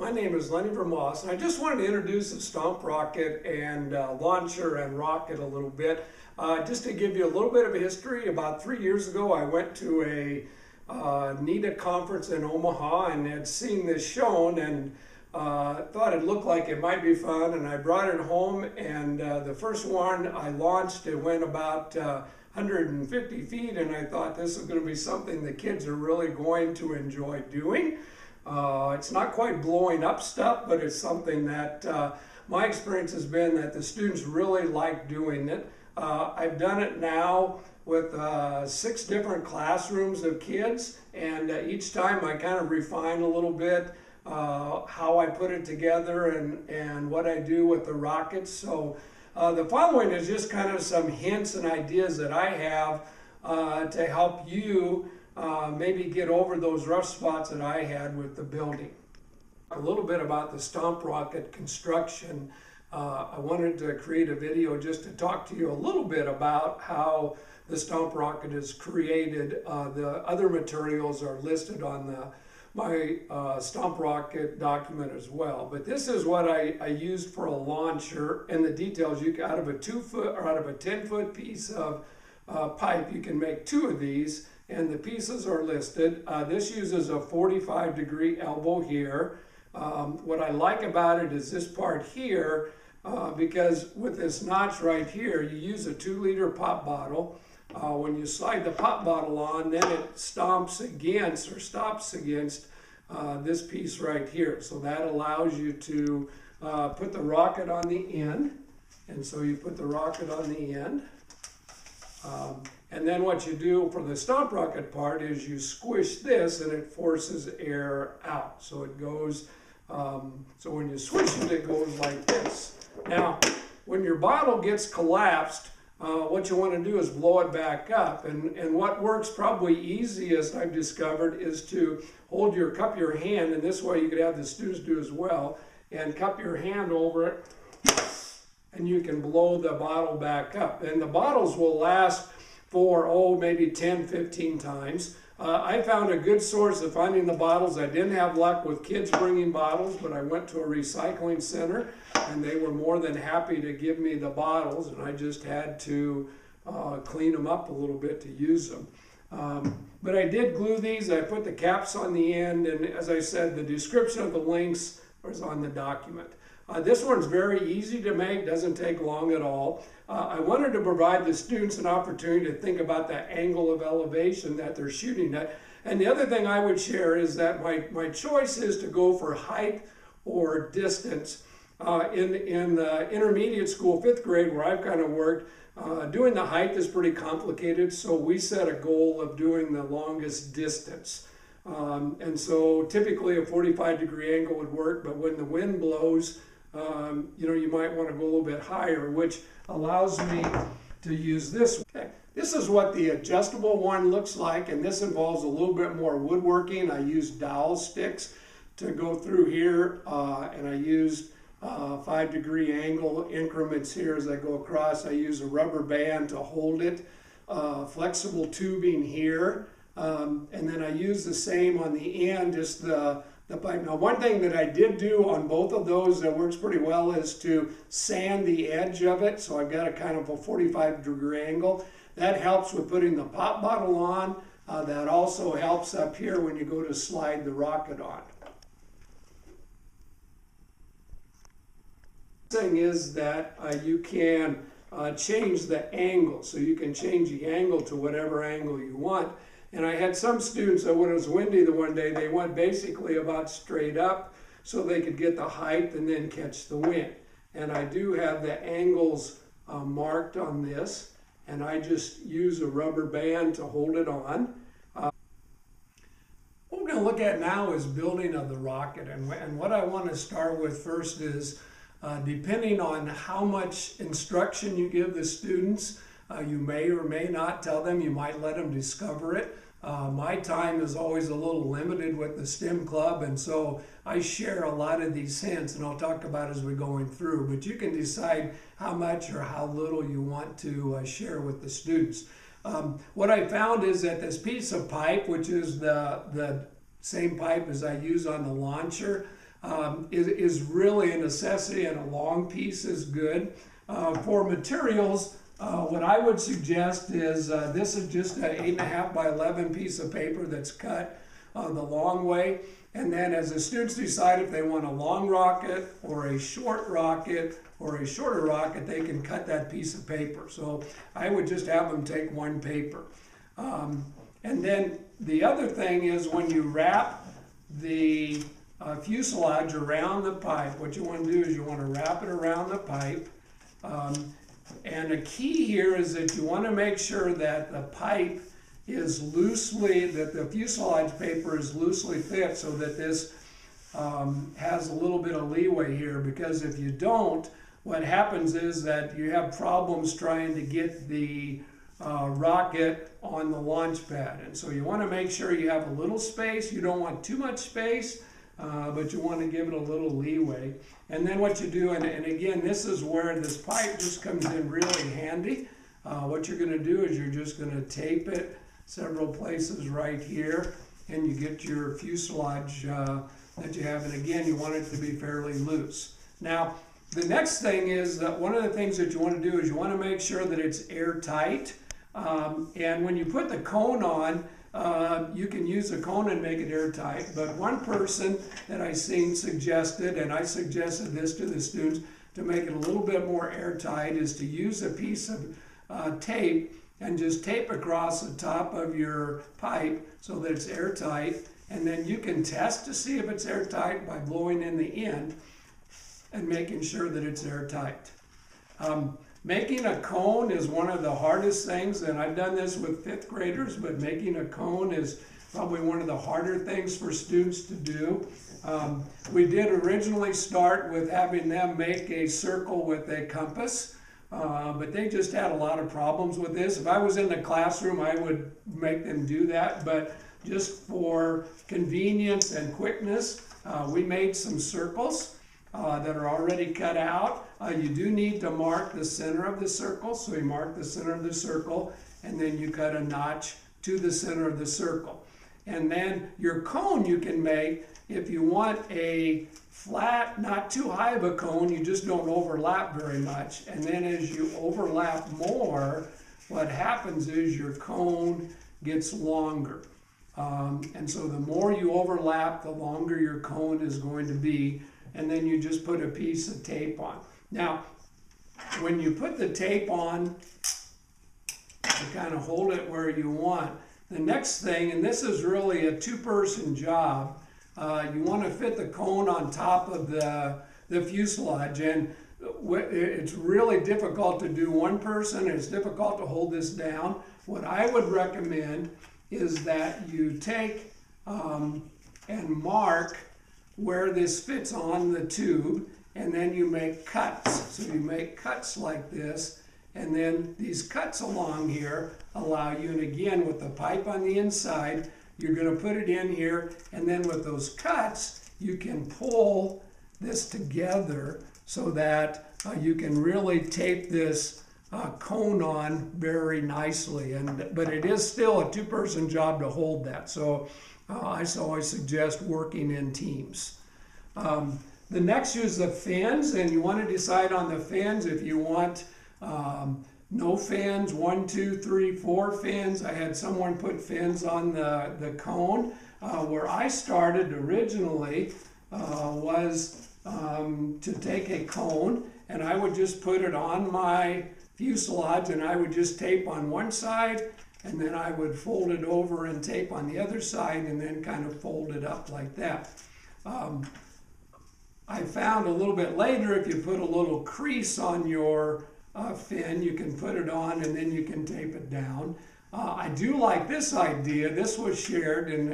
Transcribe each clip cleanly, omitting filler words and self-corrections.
My name is Lenny Vermoss, and I just wanted to introduce the Stomp rocket and launcher and rocket a little bit. Just to give you a little bit of a history, about 3 years ago I went to a NETA conference in Omaha and had seen this shown and thought it looked like it might be fun, and I brought it home, and the first one I launched, it went about 150 feet, and I thought this is going to be something the kids are really going to enjoy doing. It's not quite blowing up stuff, but it's something that my experience has been that the students really like doing it. I've done it now with 6 different classrooms of kids, and each time I kind of refine a little bit how I put it together and what I do with the rockets. So the following is just kind of some hints and ideas that I have to help you maybe get over those rough spots that I had with the building. A little bit about the Stomp rocket construction. I wanted to create a video just to talk to you a little bit about how the Stomp rocket is created. The other materials are listed on my Stomp rocket document as well. But this is what I used for a launcher, and the details. Out of a 2-foot or out of a 10-foot piece of pipe, you can make 2 of these, and the pieces are listed. This uses a 45-degree elbow here. What I like about it is this part here, because with this notch right here, you use a 2-liter pop bottle. When you slide the pop bottle on, then it stomps against or stops against this piece right here. So that allows you to put the rocket on the end. And so you put the rocket on the end. And then what you do for the Stomp rocket part is you squish this and it forces air out. So it goes, so when you swish it, it goes like this. Now, when your bottle gets collapsed, what you want to do is blow it back up. And what works probably easiest, I've discovered, is to cup your hand, and this way you could have the students do as well, and cup your hand over it, and you can blow the bottle back up. And the bottles will last for, maybe 10, 15 times. I found a good source of finding the bottles. I didn't have luck with kids bringing bottles, but I went to a recycling center, and they were more than happy to give me the bottles, and I just had to clean them up a little bit to use them. But I did glue these. I put the caps on the end, and as I said, the description of the links is on the document. This one's very easy to make, doesn't take long at all. I wanted to provide the students an opportunity to think about the angle of elevation that they're shooting at. And the other thing I would share is that my choice is to go for height or distance. In the intermediate school, 5th grade, where I've kind of worked, doing the height is pretty complicated, so we set a goal of doing the longest distance. And so typically a 45-degree angle would work, but when the wind blows, you might want to go a little bit higher, which allows me to use this. Okay. This is what the adjustable one looks like, and this involves a little bit more woodworking. I used dowel sticks to go through here, and I used 5-degree angle increments here as I go across. I use a rubber band to hold it, flexible tubing here, and then I use the same on the end, just the pipe. Now, one thing that I did do on both of those that works pretty well is to sand the edge of it, so I've got a kind of a 45-degree angle. That helps with putting the pop bottle on. That also helps up here when you go to slide the rocket on. Thing is that you can change the angle, so you can change the angle to whatever angle you want. And I had some students that when it was windy the one day, they went basically about straight up so they could get the height and then catch the wind. And I do have the angles marked on this, and I just use a rubber band to hold it on. What we're going to look at now is building of the rocket, and what I want to start with first is depending on how much instruction you give the students, you may or may not tell them, you might let them discover it. My time is always a little limited with the STEM club, and so I share a lot of these hints, and I'll talk about as we're going through, but you can decide how much or how little you want to share with the students. What I found is that this piece of pipe, which is the same pipe as I use on the launcher, is really a necessity, and a long piece is good. For materials, what I would suggest is this is just an 8.5 by 11 piece of paper that's cut the long way. And then as the students decide if they want a long rocket or a short rocket or a shorter rocket, they can cut that piece of paper. So I would just have them take one paper. And then the other thing is when you wrap the fuselage around the pipe, what you want to do is you want to wrap it around the pipe. And a key here is that you want to make sure that the pipe is loosely, that the fuselage paper is loosely fit, so that this has a little bit of leeway here, because if you don't, what happens is that you have problems trying to get the rocket on the launch pad. And so you want to make sure you have a little space. You don't want too much space, but you want to give it a little leeway. And then what you do, and again, this is where this pipe just comes in really handy. What you're going to do is you're just going to tape it several places right here, and you get your fuselage that you have. And again, you want it to be fairly loose. Now, the next thing is that one of the things that you want to do is you want to make sure that it's airtight. And when you put the cone on, you can use a cone and make it airtight. But one person that I seen suggested, and I suggested this to the students, to make it a little bit more airtight, is to use a piece of tape and just tape across the top of your pipe so that it's airtight. And then you can test to see if it's airtight by blowing in the end and making sure that it's airtight. Making a cone is one of the hardest things, and I've done this with 5th graders, but making a cone is probably one of the harder things for students to do. We did originally start with having them make a circle with a compass, but they just had a lot of problems with this. If I was in the classroom, I would make them do that, but just for convenience and quickness, we made some circles that are already cut out. You do need to mark the center of the circle, so you mark the center of the circle, and then you cut a notch to the center of the circle. And then your cone you can make, if you want a flat, not too high of a cone, you just don't overlap very much. And then as you overlap more, what happens is your cone gets longer. And so the more you overlap, the longer your cone is going to be. And then you just put a piece of tape on. Now, when you put the tape on, to kind of hold it where you want, the next thing, and this is really a 2-person job, you want to fit the cone on top of the fuselage. And it's really difficult to do one person. It's difficult to hold this down. What I would recommend is that you take and mark where this fits on the tube, and then you make cuts. So you make cuts like this, and then these cuts along here allow you, and again with the pipe on the inside, you're going to put it in here, and then with those cuts you can pull this together so that you can really tape this cone on very nicely. But it is still a 2-person job to hold that. So I always suggest working in teams. The next is the fins, and you want to decide on the fins if you want no fins, 1, 2, 3, 4 fins. I had someone put fins on the cone. Where I started originally was to take a cone, and I would just put it on my fuselage, and I would just tape on one side, and then I would fold it over and tape on the other side, and then kind of fold it up like that. I found a little bit later, if you put a little crease on your fin, you can put it on and then you can tape it down. I do like this idea. This was shared in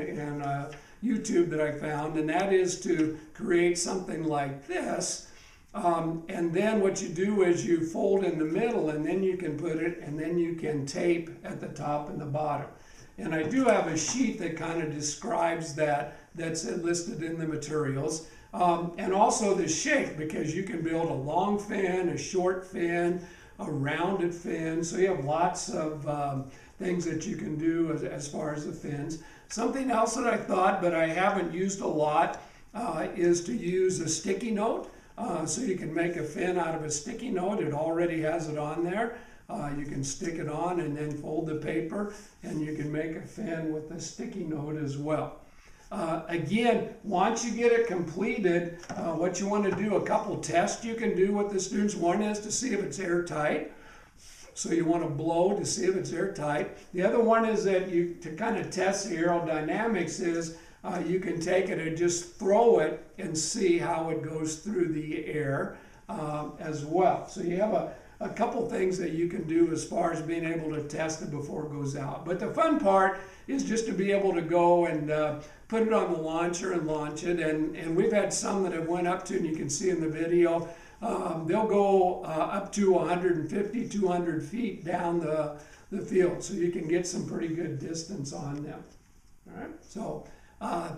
YouTube that I found, and that is to create something like this. And then what you do is you fold in the middle, and then you can put it, and then you can tape at the top and the bottom. And I do have a sheet that kind of describes that, that's listed in the materials. And also the shape, because you can build a long fin, a short fin, a rounded fin. So you have lots of things that you can do as far as the fins. Something else that I thought, but I haven't used a lot, is to use a sticky note. So you can make a fin out of a sticky note. It already has it on there. You can stick it on and then fold the paper, and you can make a fin with a sticky note as well. Again, once you get it completed, what you want to do, a couple tests you can do with the students. One is to see if it's airtight. So you want to blow to see if it's airtight. The other one is that to kind of test the aerodynamics is you can take it and just throw it and see how it goes through the air as well. So you have a couple things that you can do as far as being able to test it before it goes out. But the fun part is just to be able to go and put it on the launcher and launch it. And we've had some that have went up to, and you can see in the video, they'll go up to 150, 200 feet down the field. So you can get some pretty good distance on them. All right, so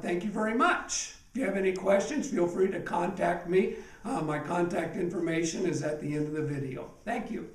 thank you very much. If you have any questions, feel free to contact me. My contact information is at the end of the video. Thank you.